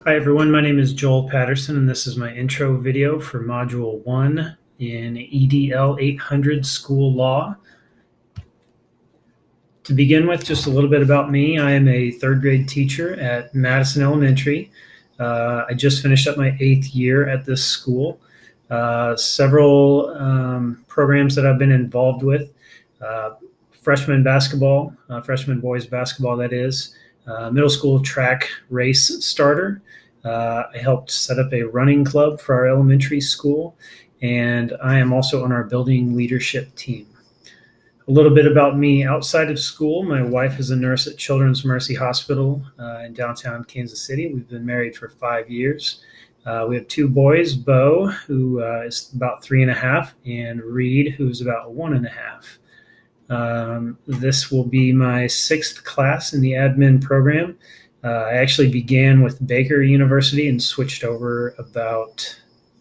Hi everyone, my name is Joel Patterson and this is my intro video for Module 1 in EDL 800 School Law. To begin with, just a little bit about me. I am a third grade teacher at Madison Elementary. I just finished up my 8th year at this school. Several programs that I've been involved with. Freshman basketball, freshman boys basketball that is, middle school track race starter. I helped set up a running club for our elementary school, and I am also on our building leadership team. A little bit about me outside of school. My wife is a nurse at Children's Mercy Hospital in downtown Kansas City. We've been married for 5 years. We have 2 boys, Bo, who is about 3.5, and Reed, who's about 1.5. This will be my 6th class in the admin program. I actually began with Baker University and switched over about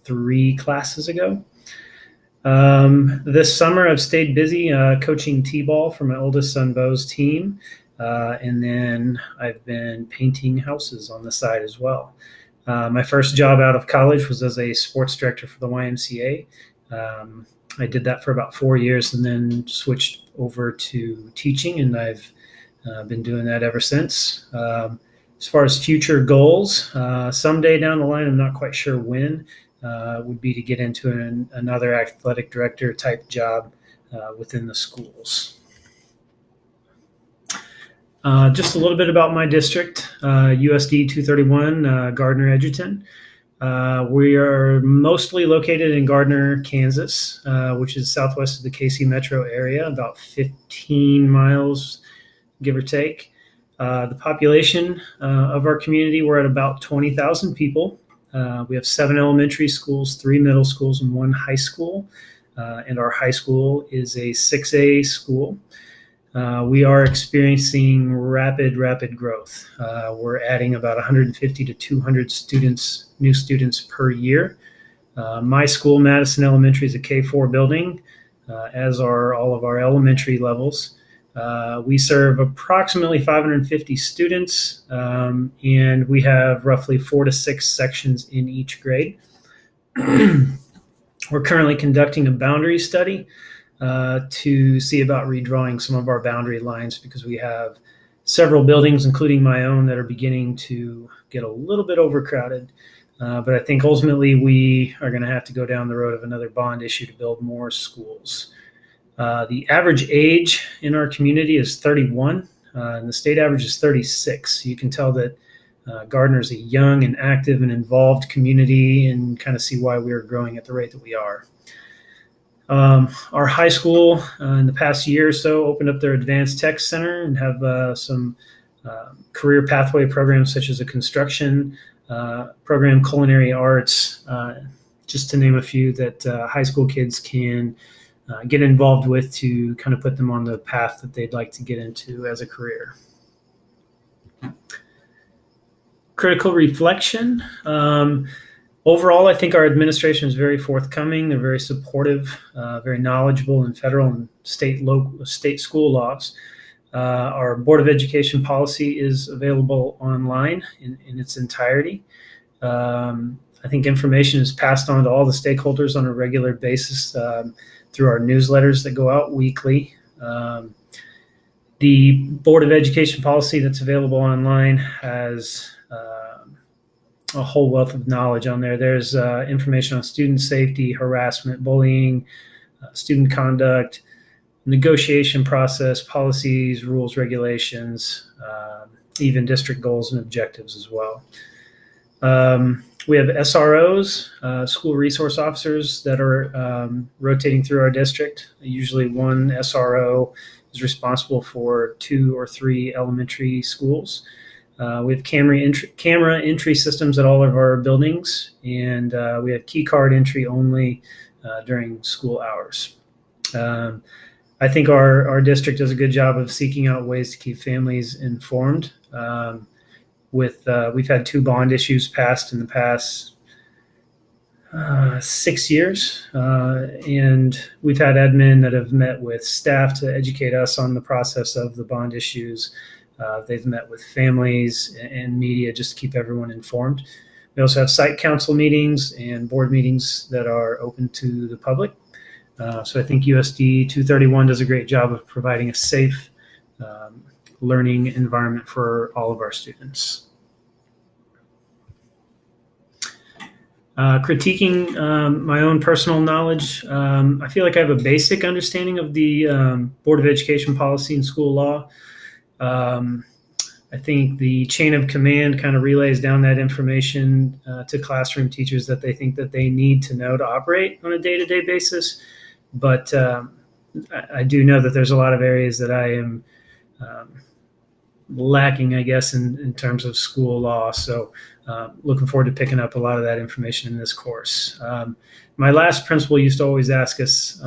3 classes ago. This summer I've stayed busy coaching T-ball for my oldest son Bo's team, and then I've been painting houses on the side as well. My first job out of college was as a sports director for the YMCA. I did that for about 4 years and then switched over to teaching, and I've been doing that ever since. As far as future goals, someday down the line, I'm not quite sure when, would be to get into another athletic director type job within the schools. Just a little bit about my district, USD 231, Gardner Edgerton. We are mostly located in Gardner, Kansas, which is southwest of the KC metro area, about 15 miles, give or take. The population of our community, we're at about 20,000 people. We have 7 elementary schools, 3 middle schools, and 1 high school. And our high school is a 6A school. We are experiencing rapid growth. We're adding about 150 to 200 new students per year. My school, Madison Elementary, is a K-4 building, as are all of our elementary levels. We serve approximately 550 students, and we have roughly 4 to 6 sections in each grade. We're currently conducting a boundary study to see about redrawing some of our boundary lines because we have several buildings, including my own, that are beginning to get a little bit overcrowded. But I think ultimately we are going to have to go down the road of another bond issue to build more schools. The average age in our community is 31, and the state average is 36. You can tell that Gardner is a young and active and involved community, and kind of see why we're growing at the rate that we are. Our high school in the past year or so opened up their advanced tech center and have some career pathway programs such as a construction program, culinary arts, just to name a few that high school kids can get involved with to kind of put them on the path that they'd like to get into as a career. Critical reflection. Overall, I think our administration is very forthcoming. They're very supportive, very knowledgeable in federal and state school laws. Our Board of Education policy is available online in its entirety. I think information is passed on to all the stakeholders on a regular basis through our newsletters that go out weekly. The Board of Education policy that's available online has a whole wealth of knowledge on there. There's information on student safety, harassment, bullying, student conduct, negotiation process, policies, rules, regulations, even district goals and objectives as well. We have SROs, school resource officers, that are rotating through our district. Usually one SRO is responsible for 2 or 3 elementary schools. We have camera entry systems at all of our buildings, and we have key card entry only during school hours. I think our district does a good job of seeking out ways to keep families informed. We've had 2 bond issues passed in the past 6 years, and we've had admin that have met with staff to educate us on the process of the bond issues. They've met with families and media just to keep everyone informed. We also have site council meetings and board meetings that are open to the public. So I think USD 231 does a great job of providing a safe learning environment for all of our students. Critiquing my own personal knowledge, I feel like I have a basic understanding of the Board of Education policy and school law. I think the chain of command kind of relays down that information to classroom teachers that they think that they need to know to operate on a day-to-day basis. But I do know that there's a lot of areas that I am lacking, I guess, in terms of school law. So looking forward to picking up a lot of that information in this course. My last principal used to always ask us,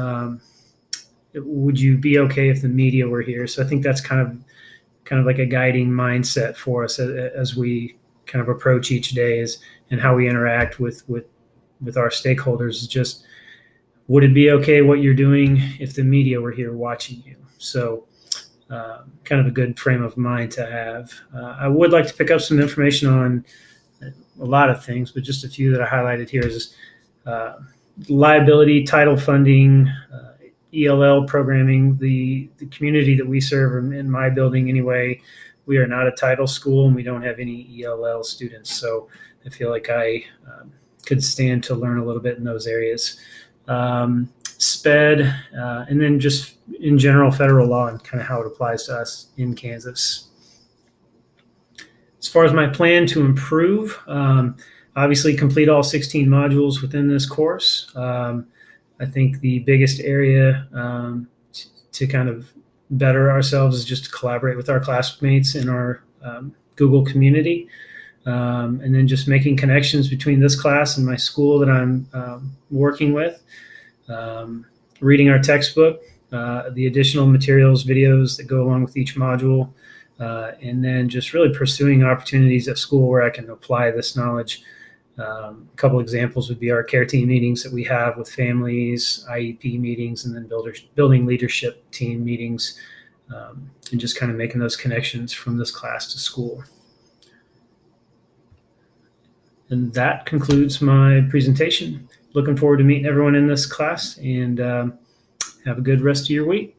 would you be okay if the media were here? So I think that's kind of like a guiding mindset for us as we kind of approach each day and how we interact with our stakeholders. Just, would it be okay what you're doing if the media were here watching you? So kind of a good frame of mind to have. I would like to pick up some information on a lot of things, but just a few that I highlighted here is liability, title funding, ELL programming. The community that we serve in my building anyway, we are not a title school and we don't have any ELL students. So I feel like I could stand to learn a little bit in those areas. SPED, and then just in general federal law and kind of how it applies to us in Kansas. As far as my plan to improve, obviously complete all 16 modules within this course. I think the biggest area to kind of better ourselves is just to collaborate with our classmates in our Google community. And then just making connections between this class and my school that I'm working with. Reading our textbook, the additional materials, videos that go along with each module, and then just really pursuing opportunities at school where I can apply this knowledge. A couple examples would be our care team meetings that we have with families, IEP meetings, and then building leadership team meetings, and just kind of making those connections from this class to school. And that concludes my presentation. Looking forward to meeting everyone in this class, and have a good rest of your week.